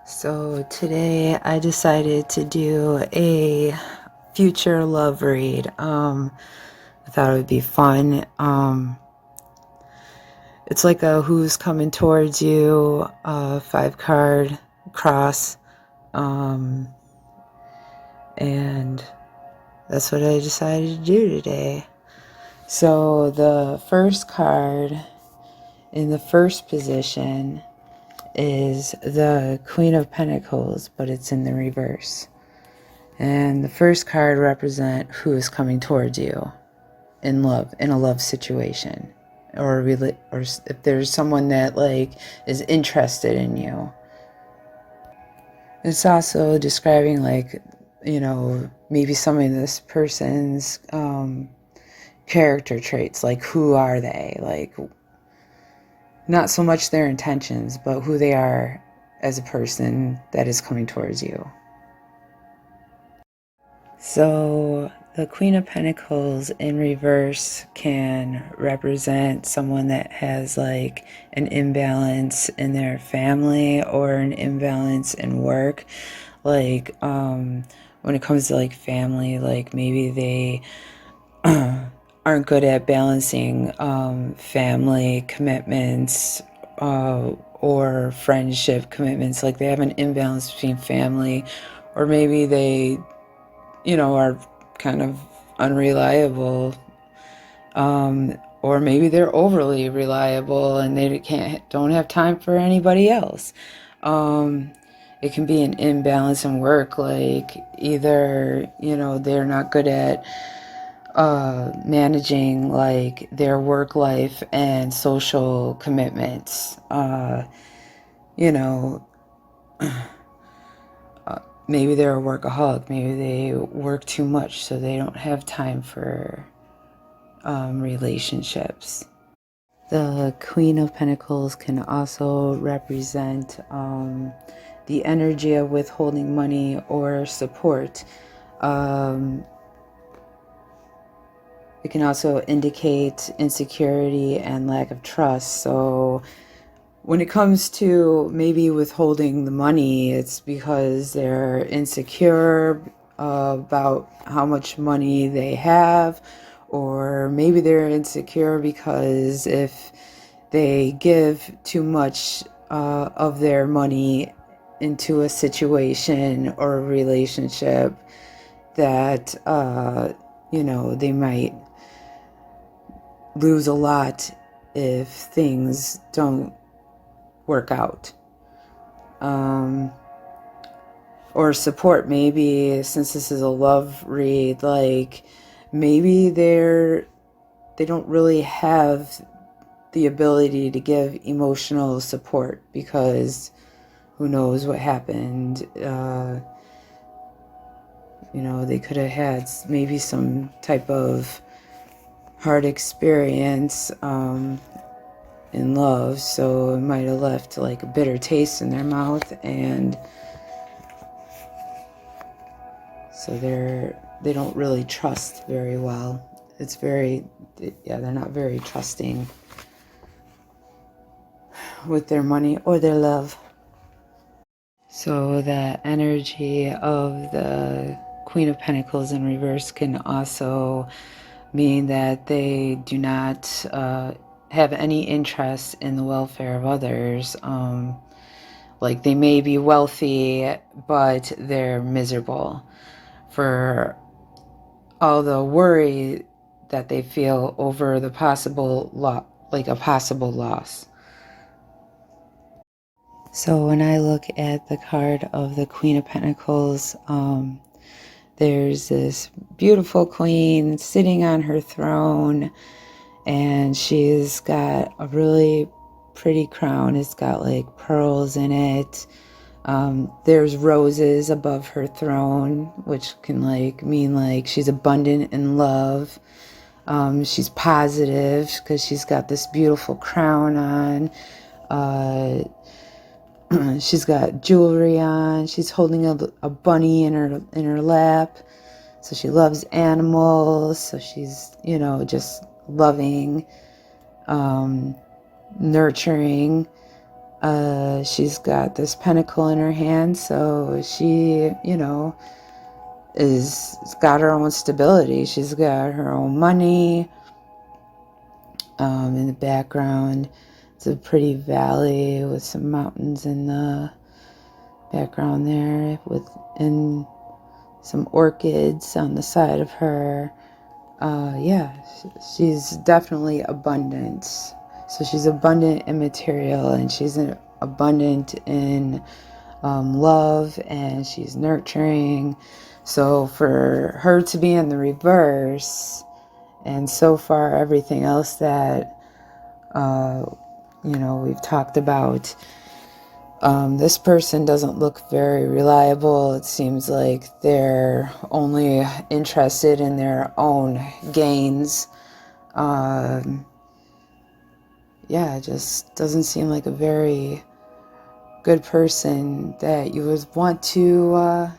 So today I decided to do a future love read. I thought it would be fun. It's like a who's coming towards you, 5 card cross. And that's what I decided to do today. So the first card in the first position is the Queen of Pentacles, but it's in the reverse. And the first card represent who is coming towards you in love, in a love situation, or if there's someone that is interested in you. It's also describing maybe some of this person's character traits, like who are they, not so much their intentions, but who they are as a person that is coming towards you. So the Queen of Pentacles in reverse can represent someone that has an imbalance in their family or an imbalance in work. When it comes to family, maybe they aren't good at balancing family commitments or friendship commitments. Like they have an imbalance between family, or maybe they are kind of unreliable, or maybe they're overly reliable and they don't have time for anybody else. It can be an imbalance in work, either they're not good at managing their work life and social commitments. Maybe they're a workaholic. Maybe they work too much, so they don't have time for relationships. The Queen of Pentacles can also represent the energy of withholding money or support. It can also indicate insecurity and lack of trust. So when it comes to maybe withholding the money, it's because they're insecure about how much money they have, or maybe they're insecure because if they give too much of their money into a situation or a relationship, that they might lose a lot if things don't work out. Or support, maybe since this is a love read, maybe they don't really have the ability to give emotional support because who knows what happened. They could have had maybe some type of hard experience in love, so it might have left a bitter taste in their mouth, and so they don't really trust very well. They're not very trusting with their money or their love. So the energy of the Queen of Pentacles in reverse can also mean that they do not have any interest in the welfare of others. They may be wealthy, but they're miserable for all the worry that they feel over the possible a possible loss. So when I look at the card of the Queen of Pentacles, there's this beautiful queen sitting on her throne, and she's got a really pretty crown. It's got pearls in it. There's roses above her throne, which can mean she's abundant in love. She's positive because she's got this beautiful crown on. She's got jewelry on. She's holding a bunny in her lap. So she loves animals. So she's, just loving, nurturing. She's got this pentacle in her hand, so she, is got her own stability. She's got her own money. In the background, it's a pretty valley with some mountains in the background there, and some orchids on the side of her. Yeah, she's definitely abundant. So she's abundant in material, and she's abundant in love, and she's nurturing. So for her to be in the reverse, and so far everything else that we've talked about, this person doesn't look very reliable. It seems like they're only interested in their own gains. Yeah, it just doesn't seem like a very good person that you would want to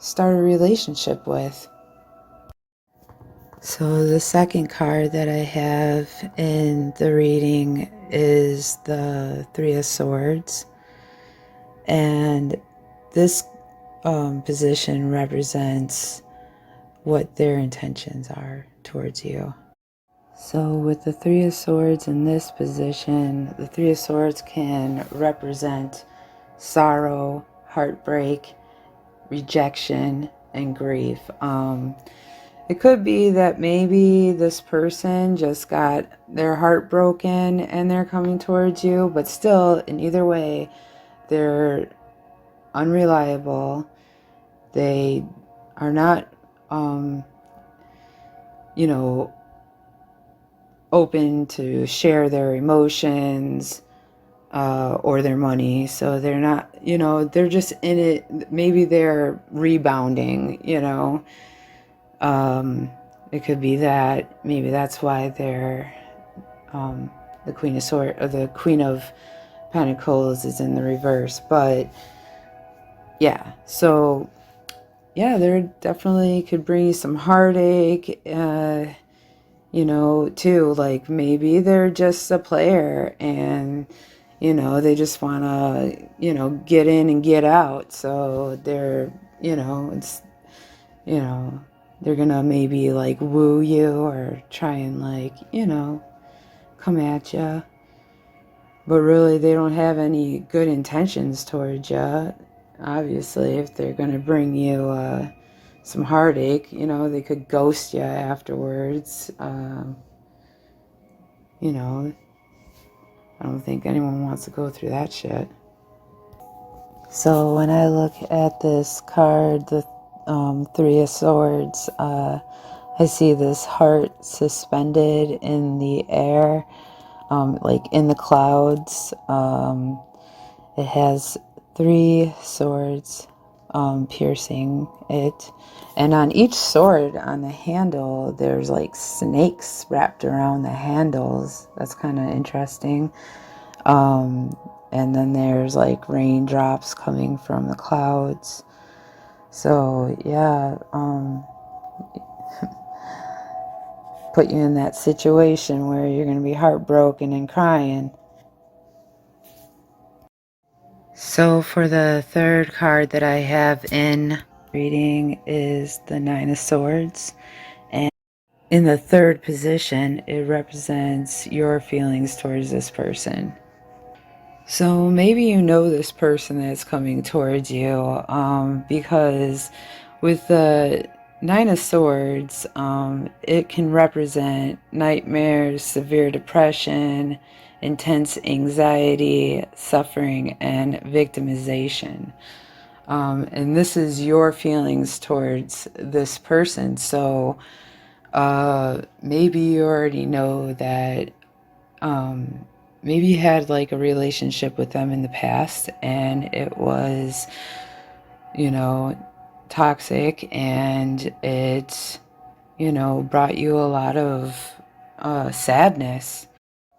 start a relationship with. So the second card that I have in the reading is the Three of Swords. And this position represents what their intentions are towards you. So with the Three of Swords in this position, the Three of Swords can represent sorrow, heartbreak, rejection, and grief. It could be that maybe this person just got their heart broken and they're coming towards you, but still, in either way, they're unreliable. They are not, open to share their emotions or their money. So they're not, they're just in it. Maybe they're rebounding, It could be that. Maybe that's why they're the Queen of Swords, or the Queen of Pentacles is in the reverse. But yeah, so yeah, there definitely could bring you some heartache, too. Like maybe they're just a player and, they just want to, get in and get out. So they're, they're going to maybe like woo you or try and like, come at you. But really, they don't have any good intentions towards you. Obviously, if they're going to bring you some heartache, they could ghost you afterwards. I don't think anyone wants to go through that shit. So when I look at this card, the Three of Swords, I see this heart suspended in the air, like in the clouds. It has three swords piercing it. And on each sword, on the handle, there's like snakes wrapped around the handles. That's kind of interesting. And then there's like raindrops coming from the clouds. So yeah, put you in that situation where you're going to be heartbroken and crying. So for the third card that I have in reading is the Nine of Swords. And in the third position, it represents your feelings towards this person. So maybe you know this person that's coming towards you, because with the Nine of Swords, it can represent nightmares, severe depression, intense anxiety, suffering, and victimization. And this is your feelings towards this person. So maybe you already know that maybe you had like a relationship with them in the past and it was, toxic, and it, brought you a lot of sadness.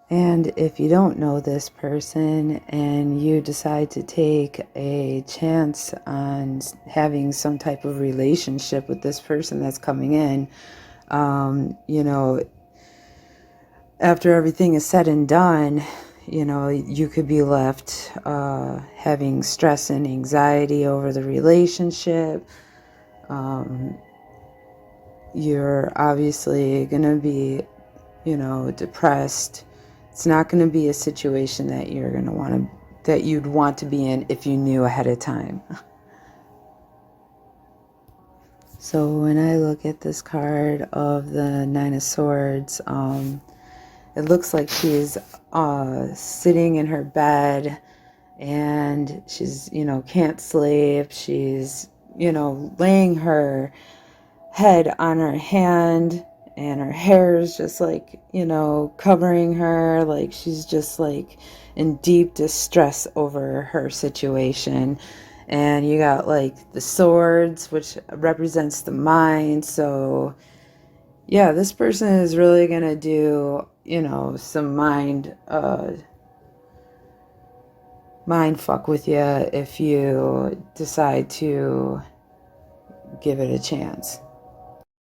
And if you don't know this person and you decide to take a chance on having some type of relationship with this person that's coming in, after everything is said and done, you know, you could be left having stress and anxiety over the relationship. You're obviously going to be, you know, depressed. It's not going to be a situation that you're going to want to, that you'd want to be in if you knew ahead of time. So when I look at this card of the Nine of Swords, it looks like she's sitting in her bed and she's, you know, can't sleep. She's, you know, laying her head on her hand and her hair is just like, you know, covering her. Like she's just like in deep distress over her situation. And you got like the swords, which represents the mind. So yeah, this person is really going to do, you know, some mind fuck with you if you decide to give it a chance.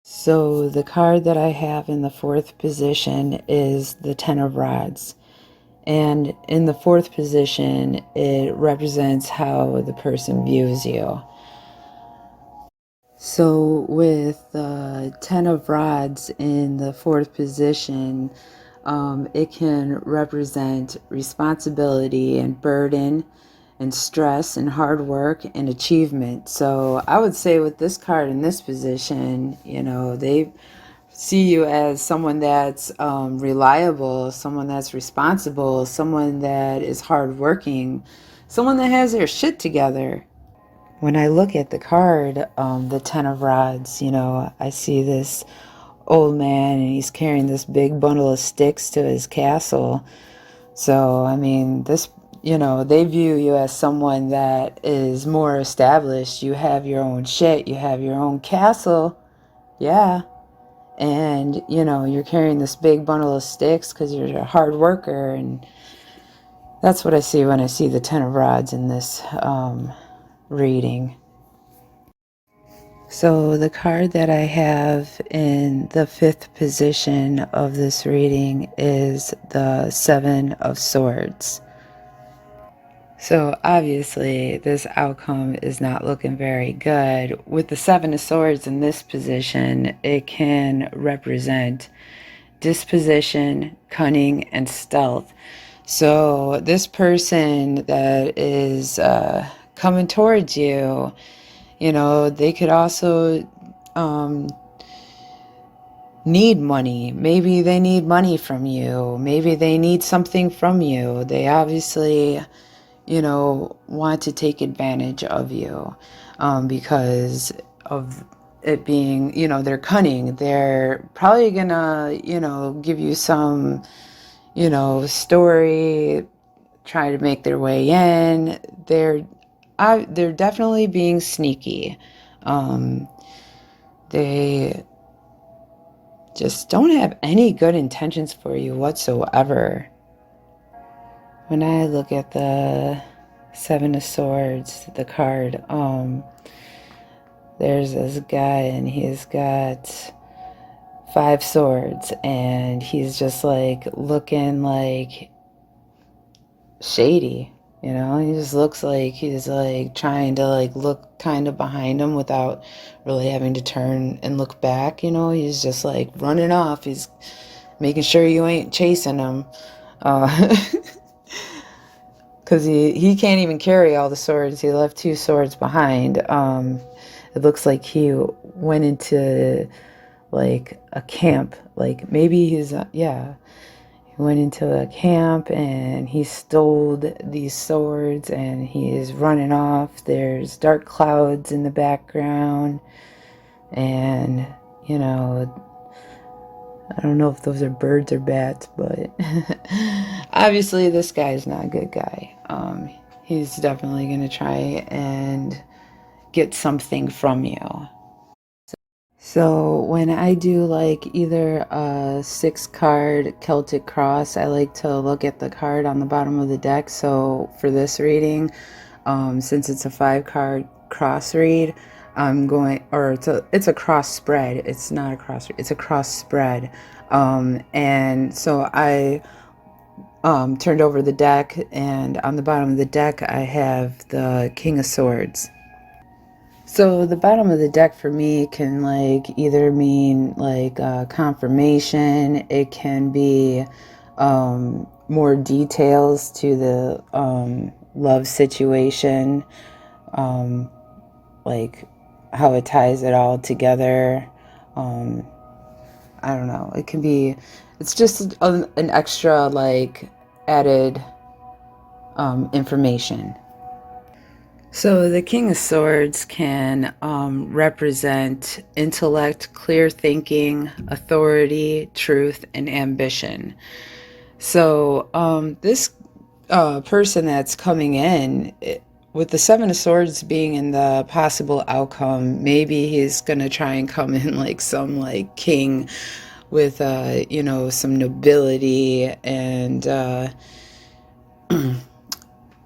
So the card that I have in the fourth position is the Ten of Rods. And in the fourth position, it represents how the person views you. So with the Ten of Rods in the fourth position, it can represent responsibility and burden and stress and hard work and achievement. So I would say with this card in this position, you know, they see you as someone that's reliable, someone that's responsible, someone that is hardworking, someone that has their shit together. When I look at the card, the Ten of Rods, you know, I see this old man and he's carrying this big bundle of sticks to his castle. So, I mean, this, you know, they view you as someone that is more established. You have your own shit, you have your own castle. Yeah. And, you know, you're carrying this big bundle of sticks because you're a hard worker. And that's what I see when I see the Ten of Rods in this reading. So the card that I have in the fifth position of this reading is the Seven of Swords. So obviously this outcome is not looking very good. With the Seven of Swords in this position, it can represent disposition, cunning, and stealth. So this person that is coming towards you, you know, they could also need money. Maybe they need money from you. Maybe they need something from you. They obviously, you know, want to take advantage of you because of it being, you know, they're cunning. They're probably gonna, you know, give you some, you know, story, try to make their way in. They're definitely being sneaky. They just don't have any good intentions for you whatsoever. When I look at the Seven of Swords, the card, there's this guy and he's got 5 swords and he's just like looking like shady, you know. He just looks like he's like trying to like look kind of behind him without really having to turn and look back, you know. He's just like running off. He's making sure you ain't chasing him because he can't even carry all the swords. He left 2 swords behind. It looks like he went into like a camp, like maybe he's yeah, he went into a camp and he stole these swords and he is running off. There's dark clouds in the background and, you know, I don't know if those are birds or bats, but obviously this guy is not a good guy. He's definitely going to try and get something from you. So when I do like either a 6-card Celtic cross, I like to look at the card on the bottom of the deck. So for this reading, since it's a 5-card cross read, I'm going, or it's a cross spread. It's not a cross read, it's a cross spread. And so I turned over the deck, and on the bottom of the deck I have the King of Swords. So the bottom of the deck for me can like either mean like confirmation. It can be more details to the love situation, like how it ties it all together. I don't know. It can be, it's just an extra like added information. So the King of Swords can represent intellect, clear thinking, authority, truth, and ambition. So this person that's coming in, with the Seven of Swords being in the possible outcome, maybe he's going to try and come in like some like king with, some nobility, and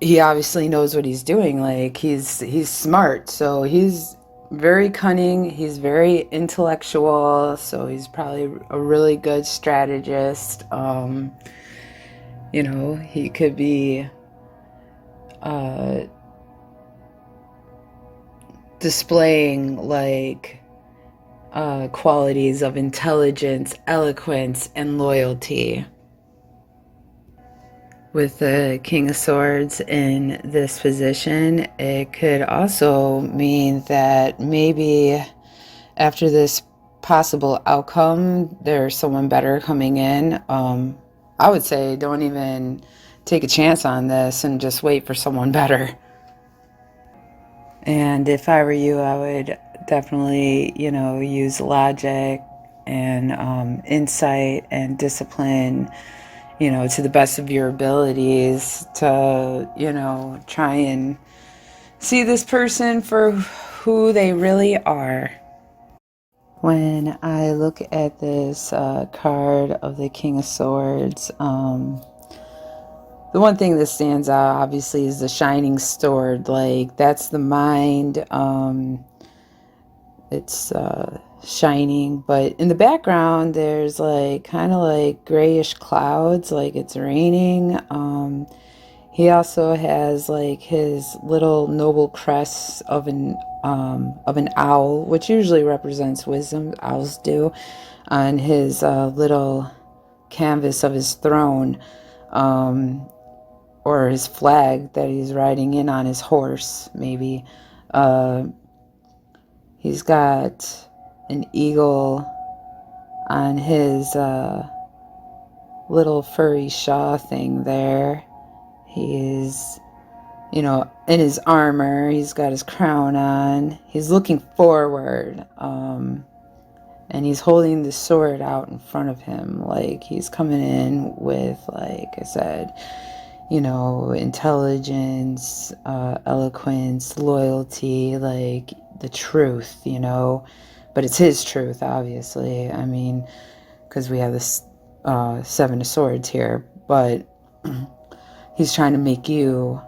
he obviously knows what he's doing. Like he's smart, so he's very cunning, he's very intellectual, so he's probably a really good strategist. He could be displaying like qualities of intelligence, eloquence, and loyalty. With the King of Swords in this position, it could also mean that maybe after this possible outcome, there's someone better coming in. I would say don't even take a chance on this and just wait for someone better. And if I were you, I would definitely, use logic and insight and discipline, to the best of your abilities to, try and see this person for who they really are. When I look at this card of the King of Swords, the one thing that stands out obviously is the shining sword. Like that's the mind. It's shining, but in the background there's like kind of like grayish clouds, like it's raining. He also has like his little noble crest of an owl, which usually represents wisdom. Owls do, on his little canvas of his throne, or his flag that he's riding in on his horse. Maybe he's got an eagle on his little furry shawl thing there. He's, in his armor. He's got his crown on. He's looking forward. And he's holding the sword out in front of him. Like he's coming in with, like I said, intelligence, eloquence, loyalty, like the truth, But it's his truth, obviously. I mean, because we have this Seven of Swords here. But he's trying to make you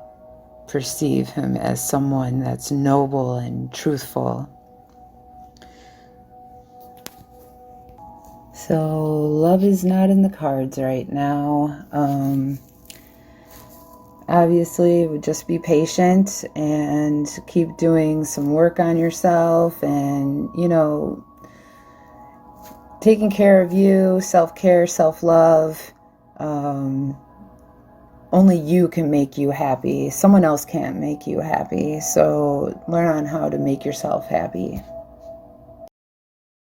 perceive him as someone that's noble and truthful. So love is not in the cards right now. Obviously, just be patient and keep doing some work on yourself and, taking care of you, self-care, self-love. Only you can make you happy. Someone else can't make you happy. So learn on how to make yourself happy.